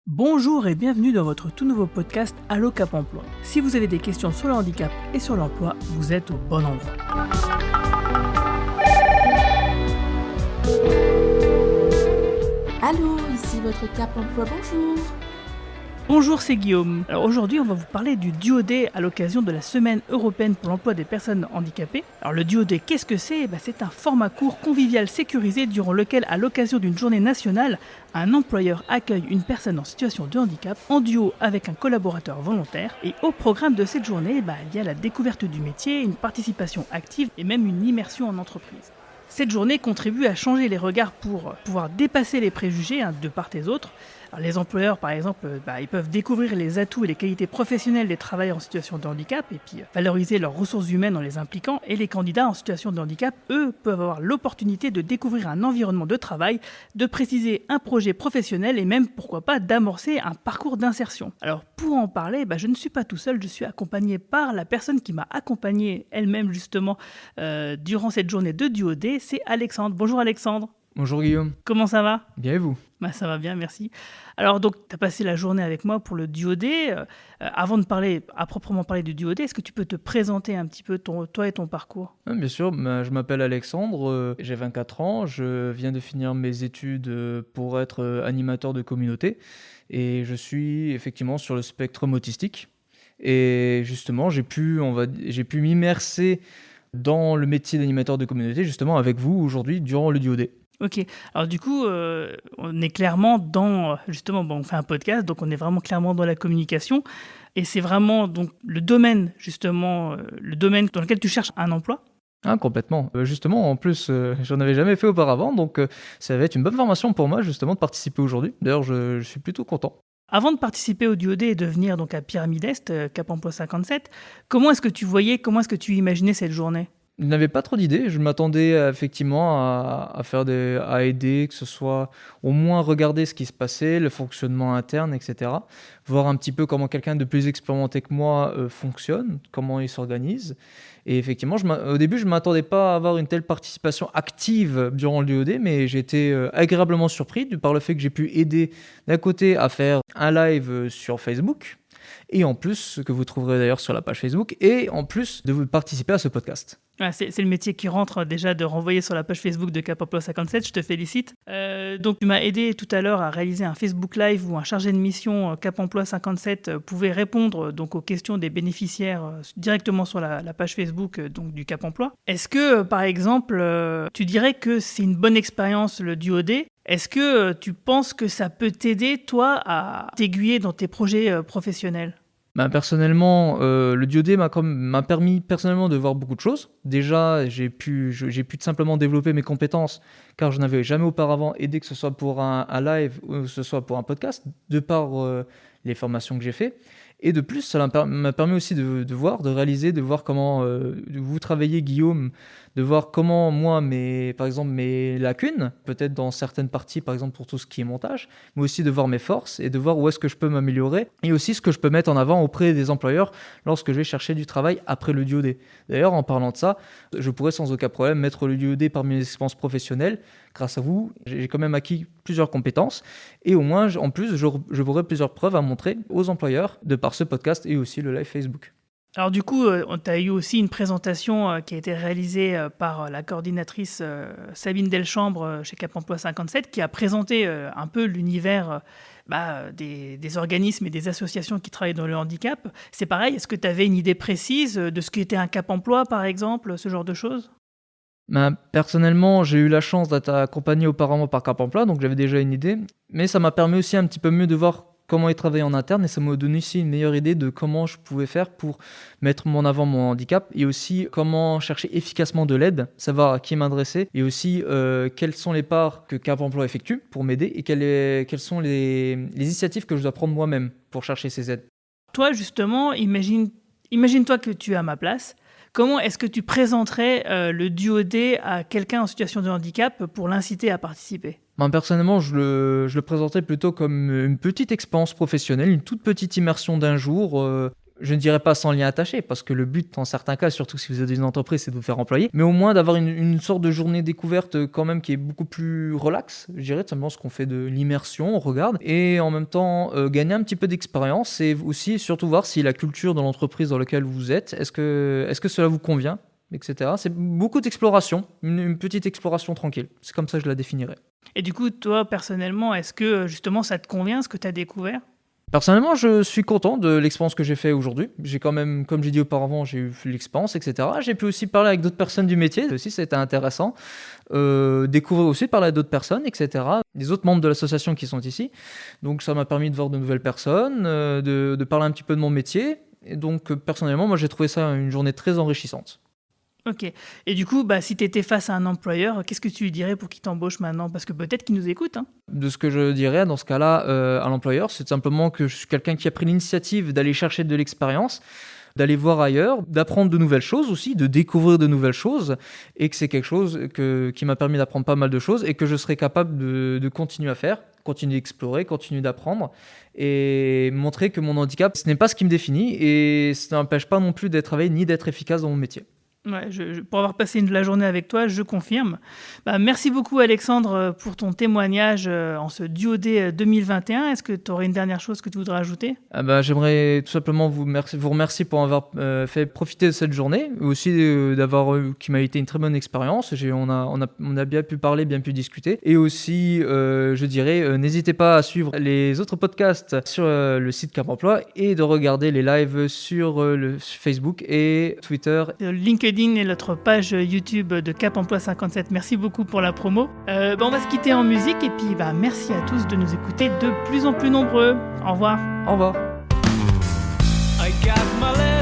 Bonjour et bienvenue dans votre tout nouveau podcast Allo Cap Emploi. Si vous avez des questions sur le handicap et sur l'emploi, vous êtes au bon endroit. Allô, ici votre Cap Emploi, bonjour. Bonjour, c'est Guillaume. Alors aujourd'hui, on va vous parler du Duo-Day à l'occasion de la Semaine européenne pour l'emploi des personnes handicapées. Alors le Duo-Day, qu'est-ce que c'est ? C'est un format court, convivial, sécurisé, durant lequel, à l'occasion d'une journée nationale, un employeur accueille une personne en situation de handicap en duo avec un collaborateur volontaire. Et au programme de cette journée, il y a la découverte du métier, une participation active et même une immersion en entreprise. Cette journée contribue à changer les regards pour pouvoir dépasser les préjugés de part et d'autre. Alors, les employeurs, par exemple, ils peuvent découvrir les atouts et les qualités professionnelles des travailleurs en situation de handicap et puis valoriser leurs ressources humaines en les impliquant. Et les candidats en situation de handicap, eux, peuvent avoir l'opportunité de découvrir un environnement de travail, de préciser un projet professionnel et même, pourquoi pas, d'amorcer un parcours d'insertion. Alors, pour en parler, je ne suis pas tout seul, je suis accompagné par la personne qui m'a accompagné elle-même, justement, durant cette journée de Duo-Day, c'est Alexandre. Bonjour Alexandre. Bonjour Guillaume. Comment ça va ? Bien et vous ? Ça va bien, merci. Alors donc, tu as passé la journée avec moi pour le Duo-Day. Avant de parler, à proprement parler du Duo-Day, est-ce que tu peux te présenter un petit peu toi et ton parcours ? Bien sûr, je m'appelle Alexandre, j'ai 24 ans, je viens de finir mes études pour être animateur de communauté et je suis effectivement sur le spectre autistique. Et justement, j'ai pu m'immerser dans le métier d'animateur de communauté justement avec vous aujourd'hui durant le Duo-Day. Ok, alors du coup, on est clairement dans, justement, on fait un podcast, donc on est vraiment clairement dans la communication, et c'est vraiment donc le domaine dans lequel tu cherches un emploi. Ah, complètement. Justement, en plus, j'en avais jamais fait auparavant, donc ça va être une bonne formation pour moi justement de participer aujourd'hui. D'ailleurs, je suis plutôt content. Avant de participer au Duo-Day et de venir donc à Pyramide Est, Cap Emploi 57, comment est-ce que tu imaginais cette journée ? Je n'avais pas trop d'idées, je m'attendais effectivement à aider, que ce soit au moins regarder ce qui se passait, le fonctionnement interne, etc. Voir un petit peu comment quelqu'un de plus expérimenté que moi fonctionne, comment il s'organise. Et effectivement, au début, je ne m'attendais pas à avoir une telle participation active durant le Duo-Day, mais j'ai été agréablement surpris par le fait que j'ai pu aider d'un côté à faire un live sur Facebook, et en plus, ce que vous trouverez d'ailleurs sur la page Facebook, et en plus de vous participer à ce podcast. C'est le métier qui rentre déjà de renvoyer sur la page Facebook de Cap Emploi 57, je te félicite. Donc tu m'as aidé tout à l'heure à réaliser un Facebook Live où un chargé de mission Cap Emploi 57 pouvait répondre donc aux questions des bénéficiaires directement sur la page Facebook donc du Cap Emploi. Est-ce que par exemple tu dirais que c'est une bonne expérience le Duo-Day ? Est-ce que tu penses que ça peut t'aider toi à t'aiguiller dans tes projets professionnels ? Personnellement, le Duo-Day m'a permis personnellement de voir beaucoup de choses. Déjà, j'ai pu tout simplement développer mes compétences car je n'avais jamais auparavant aidé, que ce soit pour un live ou que ce soit pour un podcast, de par les formations que j'ai fait. Et de plus, ça m'a permis aussi de réaliser, de voir comment vous travaillez, Guillaume, de voir comment moi, par exemple, mes lacunes, peut-être dans certaines parties, par exemple pour tout ce qui est montage, mais aussi de voir mes forces et de voir où est-ce que je peux m'améliorer et aussi ce que je peux mettre en avant auprès des employeurs lorsque je vais chercher du travail après le Duo-Day. D'ailleurs, en parlant de ça, je pourrais sans aucun problème mettre le Duo-Day parmi mes expériences professionnelles. Grâce à vous, j'ai quand même acquis plusieurs compétences et au moins, en plus, je pourrais plusieurs preuves à montrer aux employeurs de par ce podcast et aussi le live Facebook. Alors du coup, tu as eu aussi une présentation qui a été réalisée par la coordinatrice Sabine Delchambre chez Cap Emploi 57 qui a présenté un peu l'univers des organismes et des associations qui travaillent dans le handicap. C'est pareil, est-ce que tu avais une idée précise de ce qu'était un Cap Emploi par exemple, ce genre de choses ? Personnellement, j'ai eu la chance d'être accompagné auparavant par Cap Emploi, donc j'avais déjà une idée, mais ça m'a permis aussi un petit peu mieux de voir comment ils travaillaient en interne et ça m'a donné aussi une meilleure idée de comment je pouvais faire pour mettre en avant mon handicap et aussi comment chercher efficacement de l'aide, savoir à qui m'adresser et aussi quelles sont les parts que Cap Emploi effectue pour m'aider et quelles sont les initiatives que je dois prendre moi-même pour chercher ces aides. Toi justement, imagine-toi que tu es à ma place. Comment est-ce que tu présenterais le Duo-Day à quelqu'un en situation de handicap pour l'inciter à participer ? Personnellement, je le présenterais plutôt comme une petite expérience professionnelle, une toute petite immersion d'un jour Je ne dirais pas sans lien attaché, parce que le but, en certains cas, surtout si vous êtes une entreprise, c'est de vous faire employer, mais au moins d'avoir une sorte de journée découverte quand même qui est beaucoup plus relax, je dirais, tout simplement ce qu'on fait de l'immersion, on regarde, et en même temps gagner un petit peu d'expérience, et aussi surtout voir si la culture dans l'entreprise dans laquelle vous êtes, est-ce que cela vous convient, etc. C'est beaucoup d'exploration, une petite exploration tranquille, c'est comme ça que je la définirais. Et du coup, toi, personnellement, est-ce que justement ça te convient ce que tu as découvert ? Personnellement, je suis content de l'expérience que j'ai fait aujourd'hui. J'ai quand même, comme j'ai dit auparavant, j'ai eu l'expérience, etc. J'ai pu aussi parler avec d'autres personnes du métier, aussi c'était intéressant. Découvrir aussi, parler à d'autres personnes, etc. Les autres membres de l'association qui sont ici. Donc ça m'a permis de voir de nouvelles personnes, de parler un petit peu de mon métier. Et donc personnellement, moi j'ai trouvé ça une journée très enrichissante. Ok. Et du coup, si tu étais face à un employeur, qu'est-ce que tu lui dirais pour qu'il t'embauche maintenant ? Parce que peut-être qu'il nous écoute. Hein. De ce que je dirais dans ce cas-là à l'employeur, c'est simplement que je suis quelqu'un qui a pris l'initiative d'aller chercher de l'expérience, d'aller voir ailleurs, d'apprendre de nouvelles choses aussi, de découvrir de nouvelles choses, et que c'est quelque chose qui m'a permis d'apprendre pas mal de choses et que je serai capable de continuer à faire, continuer d'explorer, continuer d'apprendre et montrer que mon handicap, ce n'est pas ce qui me définit et ça n'empêche pas non plus d'être travaillé ni d'être efficace dans mon métier. Ouais, pour avoir passé la journée avec toi, je confirme. Merci beaucoup Alexandre pour ton témoignage en ce Duodé 2021. Est-ce que tu aurais une dernière chose que tu voudrais ajouter ? J'aimerais tout simplement vous remercier pour avoir fait profiter de cette journée, aussi qui m'a été une très bonne expérience. On a bien pu parler, bien pu discuter. Et aussi, je dirais, n'hésitez pas à suivre les autres podcasts sur le site Cap Emploi et de regarder les lives sur le Facebook et Twitter. LinkedIn et notre page YouTube de Cap Emploi 57. Merci beaucoup pour la promo. On va se quitter en musique et puis merci à tous de nous écouter de plus en plus nombreux. Au revoir. Au revoir. I got my